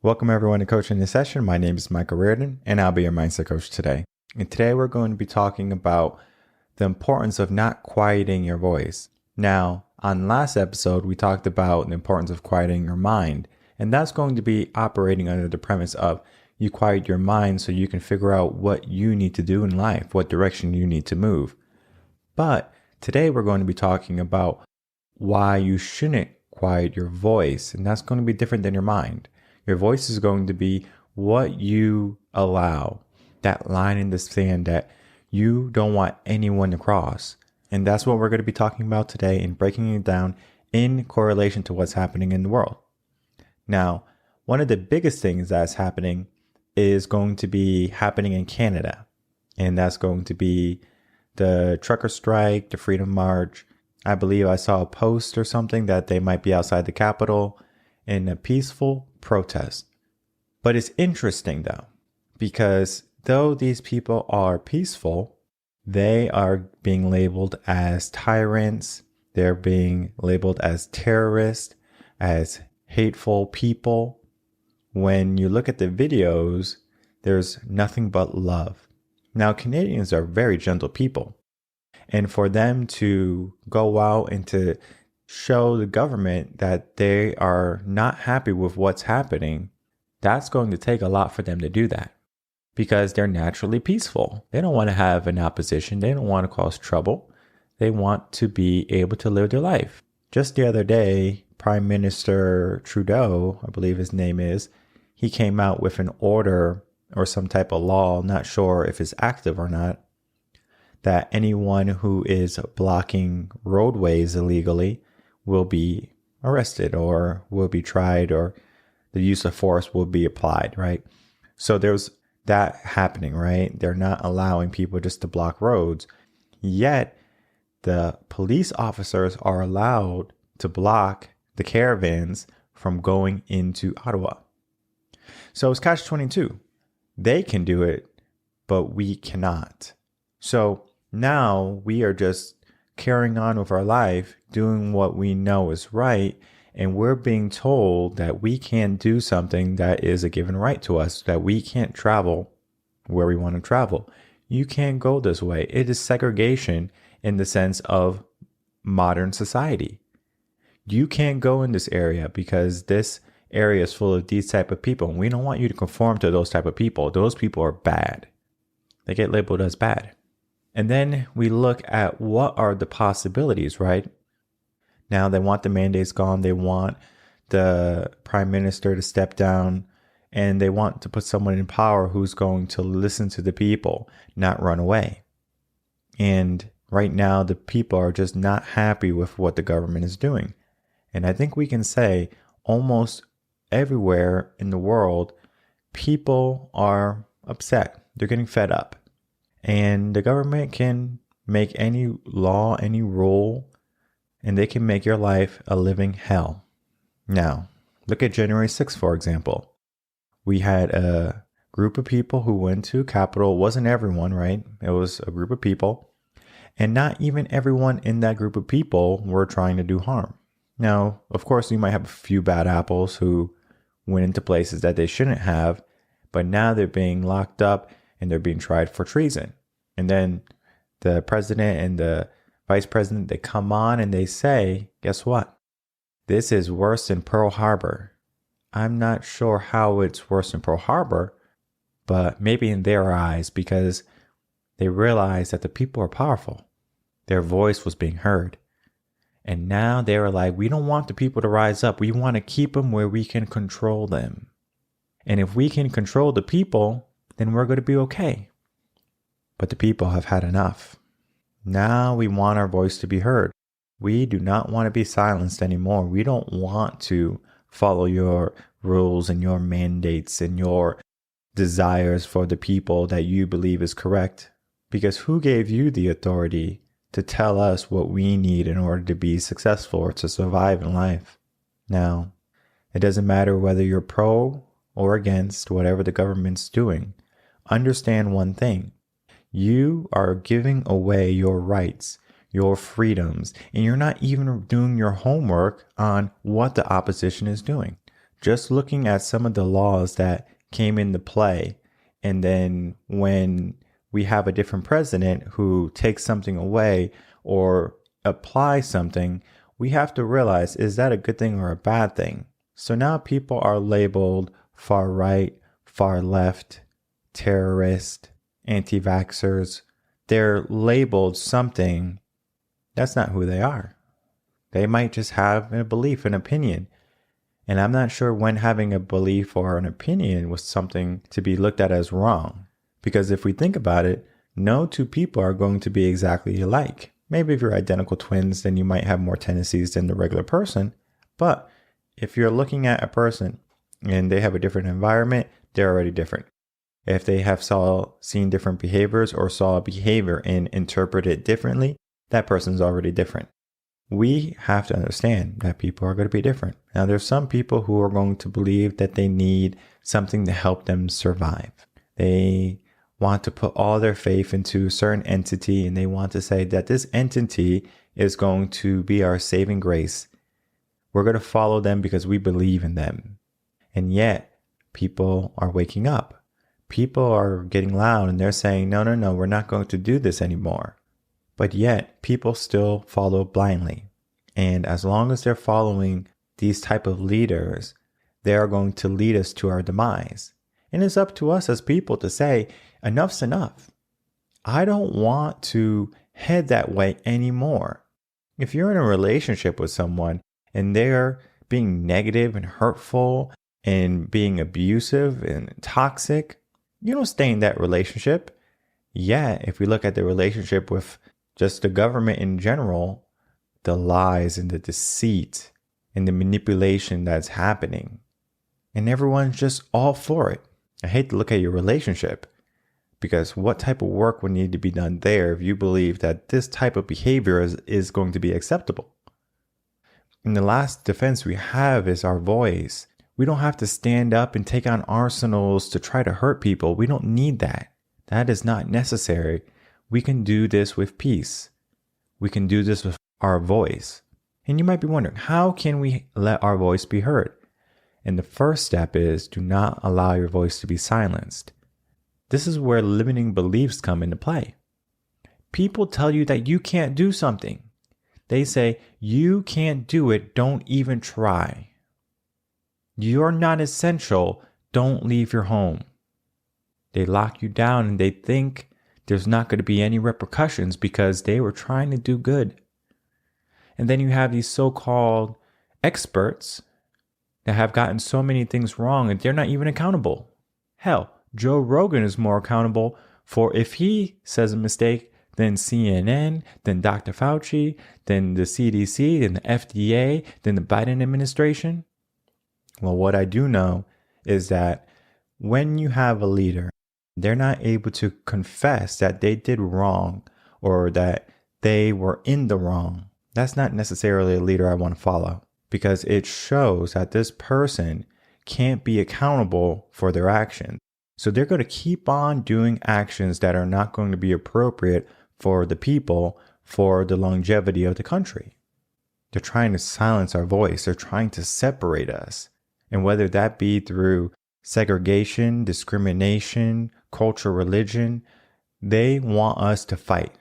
Welcome everyone to Coaching this Session. My name is Michael Rearden, and I'll be your mindset coach today. And today we're going to be talking about the importance of not quieting your voice. Now, on last episode, we talked about the importance of quieting your mind, and that's going to be operating under the premise of you quiet your mind so you can figure out what you need to do in life, what direction you need to move. But today we're going to be talking about why you shouldn't quiet your voice, and that's going to be different than your mind. Your voice is going to be what you allow, that line in the sand that you don't want anyone to cross. And that's what we're going to be talking about today and breaking it down in correlation to what's happening in the world. Now, one of the biggest things that's happening is going to be happening in Canada. And that's going to be the trucker strike, the Freedom March. I believe I saw a post or something that they might be outside the Capitol in a peaceful protest. But it's interesting though, because though these people are peaceful, they are being labeled as tyrants. They're being labeled as terrorists, as hateful people. When you look at the videos, there's nothing but love. Now, Canadians are very gentle people. And for them to go out and to show the government that they are not happy with what's happening, that's going to take a lot for them to do that because they're naturally peaceful. They don't want to have an opposition. They don't want to cause trouble. They want to be able to live their life. Just the other day, Prime Minister Trudeau, I believe his name is, he came out with an order or some type of law, not sure if it's active or not, that anyone who is blocking roadways illegally will be arrested or will be tried, or the use of force will be applied, right? So there's that happening, right? They're not allowing people just to block roads. Yet the police officers are allowed to block the caravans from going into Ottawa. So it's catch-22. They can do it, but we cannot. So now we are just carrying on with our life, doing what we know is right, and we're being told that we can't do something that is a given right to us, that we can't travel where we want to travel. You can't go this way. It is segregation in the sense of modern society. You can't go in this area because this area is full of these type of people, and we don't want you to conform to those type of people. Those people are bad. They get labeled as bad. And then we look at what are the possibilities, right? Now they want the mandates gone. They want the prime minister to step down, and they want to put someone in power who's going to listen to the people, not run away. And right now the people are just not happy with what the government is doing. And I think we can say almost everywhere in the world, people are upset. They're getting fed up. And the government can make any law, any rule, and they can make your life a living hell. Now, look at January 6th, for example. We had a group of people who went to Capitol. It wasn't everyone, right? It was a group of people. And not even everyone in that group of people were trying to do harm. Now, of course, you might have a few bad apples who went into places that they shouldn't have, but now they're being locked up and they're being tried for treason. And then the president and the vice president, they come on and they say, guess what? This is worse than Pearl Harbor. I'm not sure how it's worse than Pearl Harbor, but maybe in their eyes, because they realized that the people are powerful. Their voice was being heard. And now they were like, we don't want the people to rise up. We want to keep them where we can control them. And if we can control the people, then we're going to be okay. But the people have had enough. Now we want our voice to be heard. We do not want to be silenced anymore. We don't want to follow your rules and your mandates and your desires for the people that you believe is correct. Because who gave you the authority to tell us what we need in order to be successful or to survive in life? Now, it doesn't matter whether you're pro or against whatever the government's doing. Understand one thing. You are giving away your rights, your freedoms, and you're not even doing your homework on what the opposition is doing. Just looking at some of the laws that came into play, and then when we have a different president who takes something away or applies something, we have to realize, is that a good thing or a bad thing? So now people are labeled far right, far left, terrorist, anti-vaxxers. They're labeled something. That's not who they are. They might just have a belief, an opinion. And I'm not sure when having a belief or an opinion was something to be looked at as wrong. Because if we think about it, no two people are going to be exactly alike. Maybe if you're identical twins, then you might have more tendencies than the regular person. But if you're looking at a person and they have a different environment, they're already different. If they have seen different behaviors or saw a behavior and interpret it differently, that person's already different. We have to understand that people are going to be different. Now, there's some people who are going to believe that they need something to help them survive. They want to put all their faith into a certain entity, and they want to say that this entity is going to be our saving grace. We're going to follow them because we believe in them. And yet, people are waking up. People are getting loud and they're saying, no, we're not going to do this anymore. But yet, people still follow blindly. And as long as they're following these type of leaders, they are going to lead us to our demise. And it's up to us as people to say, enough's enough. I don't want to head that way anymore. If you're in a relationship with someone and they're being negative and hurtful and being abusive and toxic, you don't stay in that relationship. Yet, if we look at the relationship with just the government in general, the lies and the deceit and the manipulation that's happening, and everyone's just all for it. I hate to look at your relationship, because what type of work would need to be done there if you believe that this type of behavior is going to be acceptable? And the last defense we have is our voice. We don't have to stand up and take on arsenals to try to hurt people. We don't need that. That is not necessary. We can do this with peace. We can do this with our voice. And you might be wondering, how can we let our voice be heard? And the first step is, do not allow your voice to be silenced. This is where limiting beliefs come into play. People tell you that you can't do something. They say, you can't do it, don't even try. You're not essential, don't leave your home. They lock you down and they think there's not going to be any repercussions because they were trying to do good. And then you have these so-called experts that have gotten so many things wrong and they're not even accountable. Hell, Joe Rogan is more accountable for if he says a mistake than CNN, than Dr. Fauci, than the CDC, than the FDA, than the Biden administration. Well, what I do know is that when you have a leader, they're not able to confess that they did wrong or that they were in the wrong. That's not necessarily a leader I want to follow, because it shows that this person can't be accountable for their actions. So they're going to keep on doing actions that are not going to be appropriate for the people, for the longevity of the country. They're trying to silence our voice. They're trying to separate us. And whether that be through segregation, discrimination, culture, religion, they want us to fight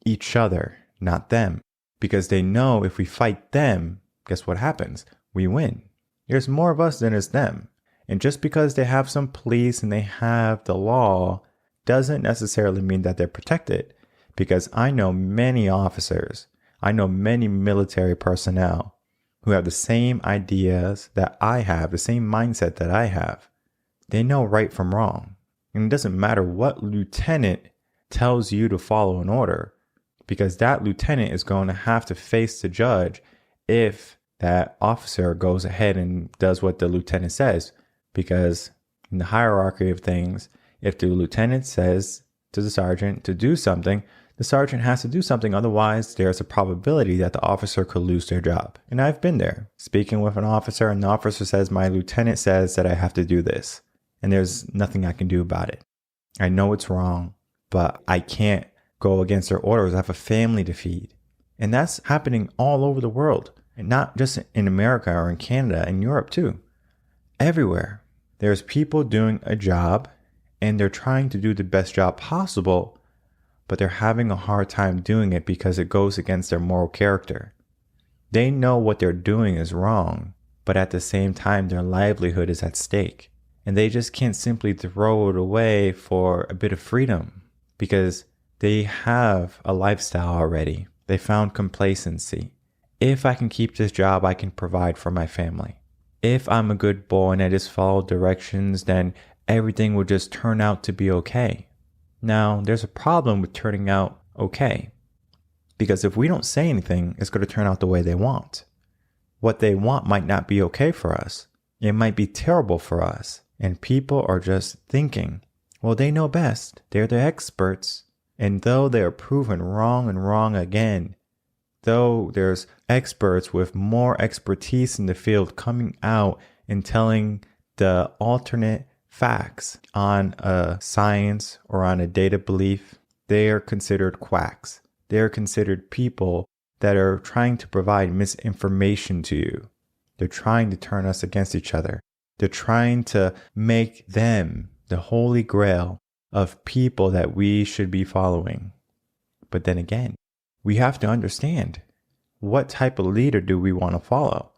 each other, not them. Because they know if we fight them, guess what happens? We win. There's more of us than it's them. And just because they have some police and they have the law doesn't necessarily mean that they're protected. Because I know many officers, I know many military personnel who have the same ideas that I have, the same mindset that I have. They know right from wrong. And it doesn't matter what lieutenant tells you to follow an order, because that lieutenant is going to have to face the judge if that officer goes ahead and does what the lieutenant says. Because in the hierarchy of things, if the lieutenant says to the sergeant to do something, the sergeant has to do something. Otherwise, there's a probability that the officer could lose their job. And I've been there speaking with an officer, and the officer says, my lieutenant says that I have to do this, and there's nothing I can do about it. I know it's wrong, but I can't go against their orders. I have a family to feed. And that's happening all over the world, and not just in America or in Canada, in Europe too. everywhere. There's people doing a job and they're trying to do the best job possible, but they're having a hard time doing it because it goes against their moral character. They know what they're doing is wrong, but at the same time, their livelihood is at stake. And they just can't simply throw it away for a bit of freedom because they have a lifestyle already. They found complacency. If I can keep this job, I can provide for my family. If I'm a good boy and I just follow directions, then everything will just turn out to be okay. Now, there's a problem with turning out okay. Because if we don't say anything, it's going to turn out the way they want. What they want might not be okay for us. It might be terrible for us. And people are just thinking, well, they know best. They're the experts. And though they are proven wrong and wrong again, though there's experts with more expertise in the field coming out and telling the alternate facts on a science or on a data belief, they are considered quacks. They're considered people that are trying to provide misinformation to you. They're trying to turn us against each other. They're trying to make them the holy grail of people that we should be following. But then again, we have to understand what type of leader do we want to follow?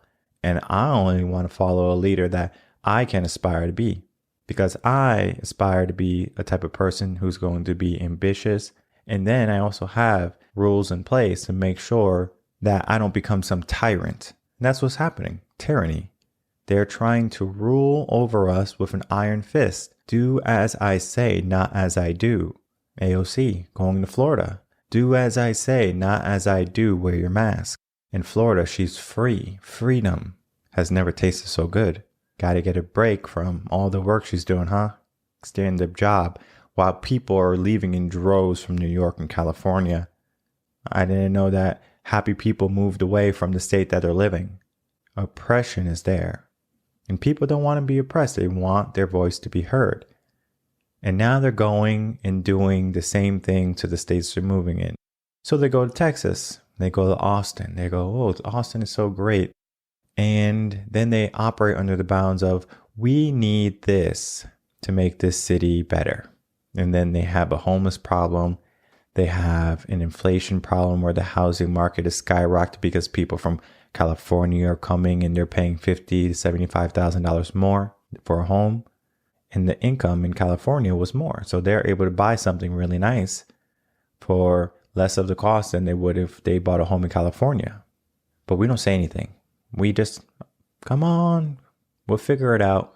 And I only want to follow a leader that I can aspire to be, because I aspire to be a type of person who's going to be ambitious. And then I also have rules in place to make sure that I don't become some tyrant. And that's what's happening. Tyranny. They're trying to rule over us with an iron fist. Do as I say, not as I do. AOC, going to Florida. Do as I say, not as I do. Wear your mask. In Florida, she's free. Freedom has never tasted so good. Gotta get a break from all the work she's doing, huh? Stand-up job. While people are leaving in droves from New York and California. I didn't know that happy people moved away from the state that they're living. Oppression is there. And people don't want to be oppressed. They want their voice to be heard. And now they're going and doing the same thing to the states they're moving in. So they go to Texas. They go to Austin. They go, oh, Austin is so great. And then they operate under the bounds of, we need this to make this city better. And then they have a homeless problem. They have an inflation problem where the housing market is skyrocketed because people from California are coming and they're paying $50,000 to $75,000 more for a home. And the income in California was more. So they're able to buy something really nice for less of the cost than they would if they bought a home in California. But we don't say anything. We just, come on, we'll figure it out.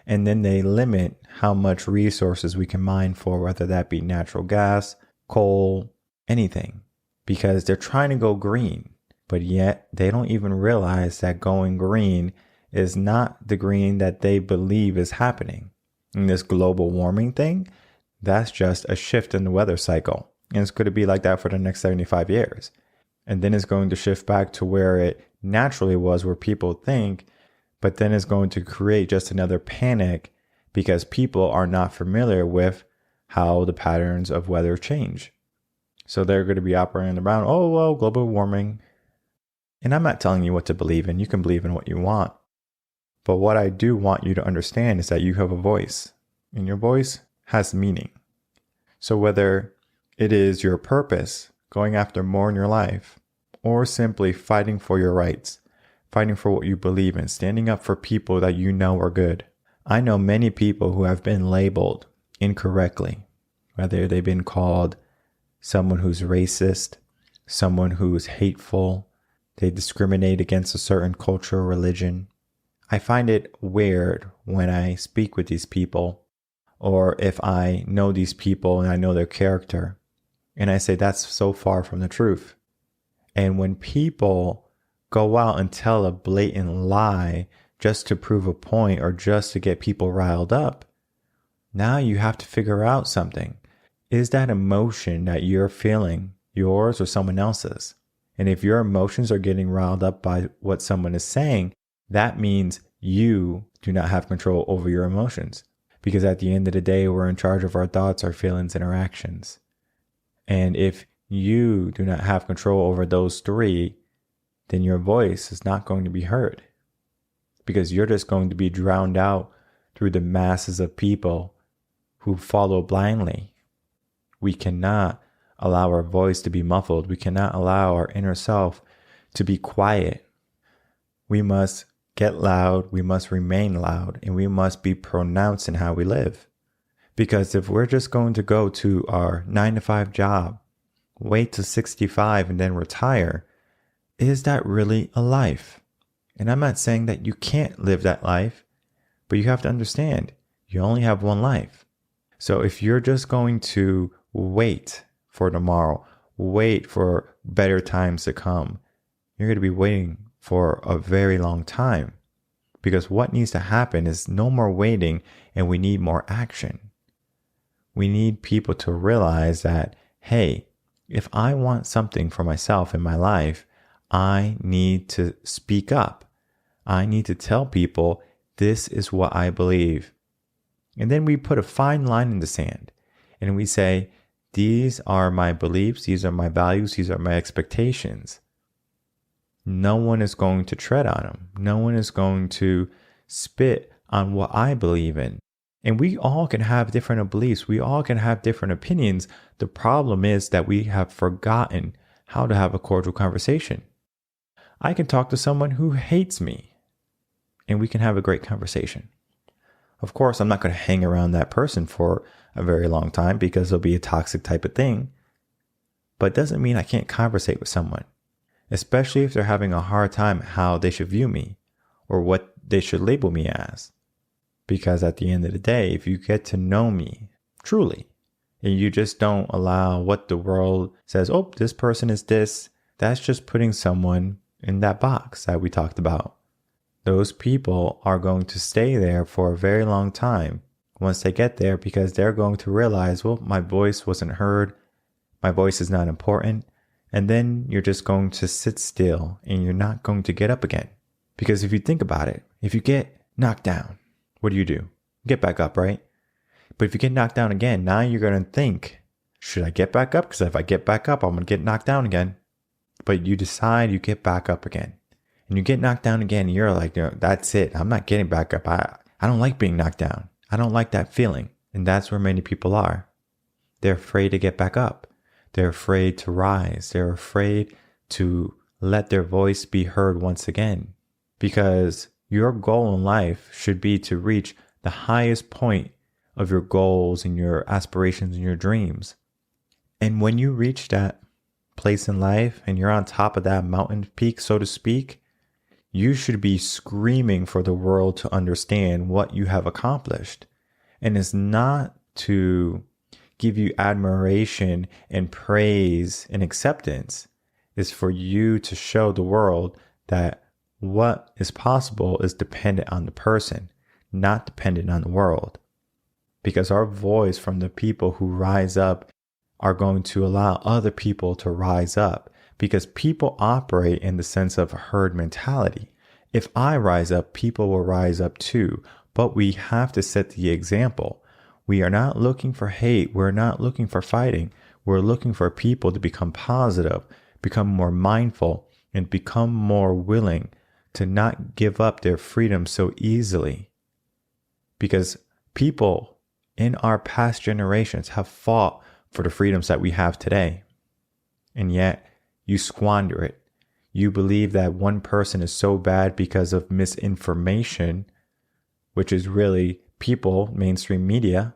And then they limit how much resources we can mine for, whether that be natural gas, coal, anything, because they're trying to go green. But yet they don't even realize that going green is not the green that they believe is happening. And this global warming thing, that's just a shift in the weather cycle. And it's going to be like that for the next 75 years. And then it's going to shift back to where it naturally was, where people think, but then it's going to create just another panic because people are not familiar with how the patterns of weather change. So they're going to be operating around, oh, well, global warming. And I'm not telling you what to believe in. You can believe in what you want. But what I do want you to understand is that you have a voice, and your voice has meaning. So whether it is your purpose, going after more in your life, or simply fighting for your rights, fighting for what you believe in, standing up for people that you know are good. I know many people who have been labeled incorrectly, whether they've been called someone who's racist, someone who's hateful, they discriminate against a certain culture or religion. I find it weird when I speak with these people, or if I know these people and I know their character, and I say that's so far from the truth. And when people go out and tell a blatant lie just to prove a point or just to get people riled up, now you have to figure out something. Is that emotion that you're feeling yours or someone else's? And if your emotions are getting riled up by what someone is saying, that means you do not have control over your emotions. Because at the end of the day, we're in charge of our thoughts, our feelings, and our actions. And if you do not have control over those three, then your voice is not going to be heard. because you're just going to be drowned out through the masses of people who follow blindly. We cannot allow our voice to be muffled. We cannot allow our inner self to be quiet. We must get loud. We must remain loud, and we must be pronounced in how we live. Because if we're just going to go to our 9-to-5 job, wait till 65 and then retire, is that really a life? And I'm not saying that you can't live that life, but you have to understand you only have one life. So if you're just going to wait for tomorrow, wait for better times to come, you're going to be waiting for a very long time. Because what needs to happen is no more waiting, and we need more action. We need people to realize that, hey, if I want something for myself in my life, I need to speak up. I need to tell people this is what I believe. And then we put a fine line in the sand and we say, these are my beliefs, these are my values, these are my expectations. No one is going to tread on them. No one is going to spit on what I believe in. And we all can have different beliefs. We all can have different opinions. The problem is that we have forgotten how to have a cordial conversation. I can talk to someone who hates me, and we can have a great conversation. Of course, I'm not going to hang around that person for a very long time because it'll be a toxic type of thing. But it doesn't mean I can't conversate with someone, especially if they're having a hard time how they should view me or what they should label me as. Because at the end of the day, if you get to know me truly, and you just don't allow what the world says, oh, this person is this, that's just putting someone in that box that we talked about. Those people are going to stay there for a very long time once they get there, because they're going to realize, well, my voice wasn't heard. My voice is not important. And then you're just going to sit still and you're not going to get up again. Because if you think about it, if you get knocked down, what do? Get back up, right? But if you get knocked down again, now you're going to think, should I get back up? Because if I get back up, I'm going to get knocked down again. But you decide you get back up again. And you get knocked down again, and you're like, no, that's it. I'm not getting back up. I don't like being knocked down. I don't like that feeling. And that's where many people are. They're afraid to get back up. They're afraid to rise. They're afraid to let their voice be heard once again. Because your goal in life should be to reach the highest point of your goals and your aspirations and your dreams. And when you reach that place in life and you're on top of that mountain peak, so to speak, you should be screaming for the world to understand what you have accomplished. And it's not to give you admiration and praise and acceptance. It's for you to show the world that what is possible is dependent on the person, not dependent on the world. Because our voice from the people who rise up are going to allow other people to rise up. Because people operate in the sense of a herd mentality. If I rise up, people will rise up too. But we have to set the example. We are not looking for hate. We're not looking for fighting. We're looking for people to become positive, become more mindful, and become more willing to not give up their freedom so easily. Because people in our past generations have fought for the freedoms that we have today. And yet you squander it. You believe that one person is so bad because of misinformation, which is really people, mainstream media,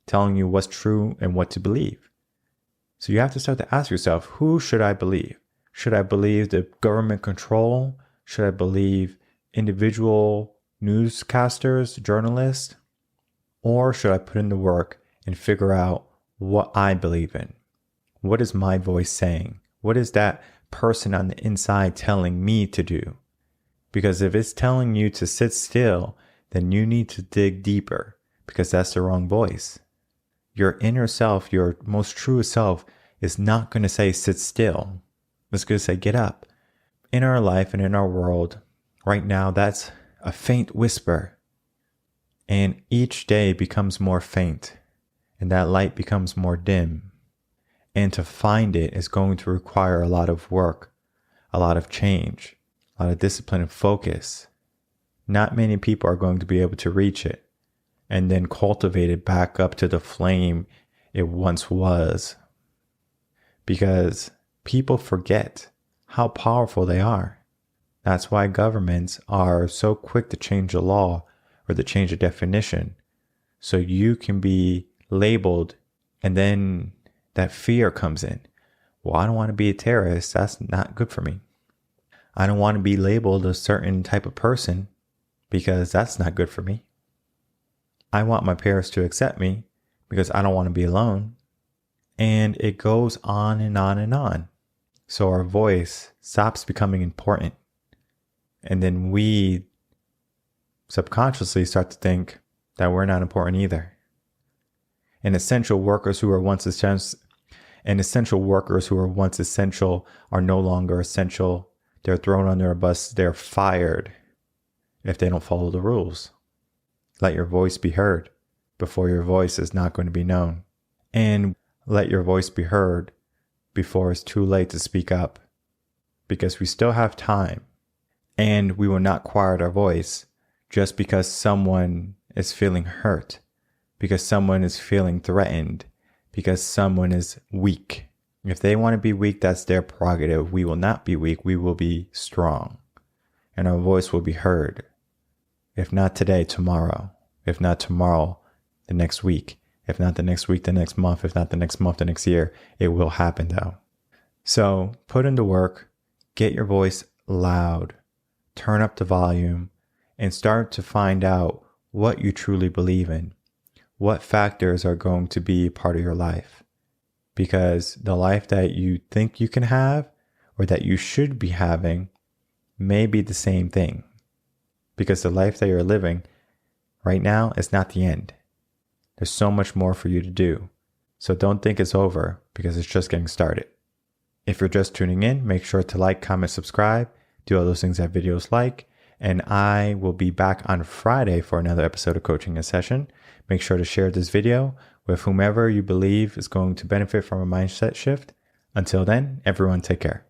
telling you what's true and what to believe. So you have to start to ask yourself, who should I believe? Should I believe the government control? Should I believe individual newscasters, journalists? Or should I put in the work and figure out what I believe in? What is my voice saying? What is that person on the inside telling me to do? Because if it's telling you to sit still, then you need to dig deeper, because that's the wrong voice. Your inner self, your most truest self, is not going to say sit still. It's going to say get up. In our life and in our world, right now, that's a faint whisper. And each day becomes more faint, and that light becomes more dim. And to find it is going to require a lot of work, a lot of change, a lot of discipline and focus. not many people are going to be able to reach it and then cultivate it back up to the flame it once was. Because people forget how powerful they are. That's why governments are so quick to change the law or to change the definition. So you can be labeled, and then that fear comes in. Well, I don't want to be a terrorist. That's not good for me. I don't want to be labeled a certain type of person because that's not good for me. I want my parents to accept me because I don't want to be alone. And it goes on and on and on. So our voice stops becoming important. And then we subconsciously start to think that we're not important either. And essential workers who were once essential are no longer essential. They're thrown under a bus. They're fired if they don't follow the rules. Let your voice be heard before your voice is not going to be known. And let your voice be heard before it's too late to speak up, because we still have time, and we will not quiet our voice just because someone is feeling hurt, because someone is feeling threatened, because someone is weak. If they want to be weak, that's their prerogative. We will not be weak. We will be strong, and our voice will be heard. If not today, tomorrow. If not tomorrow, the next week. If not the next week, the next month. If not the next month, the next year. It will happen though. So put in the work, get your voice loud, turn up the volume, and start to find out what you truly believe in. What factors are going to be part of your life? Because the life that you think you can have or that you should be having may be the same thing. Because the life that you're living right now is not the end. There's so much more for you to do. So don't think it's over, because it's just getting started. If you're just tuning in, make sure to like, comment, subscribe, do all those things that videos like, and I will be back on Friday for another episode of Coaching in Session. Make sure to share this video with whomever you believe is going to benefit from a mindset shift. Until then, everyone take care.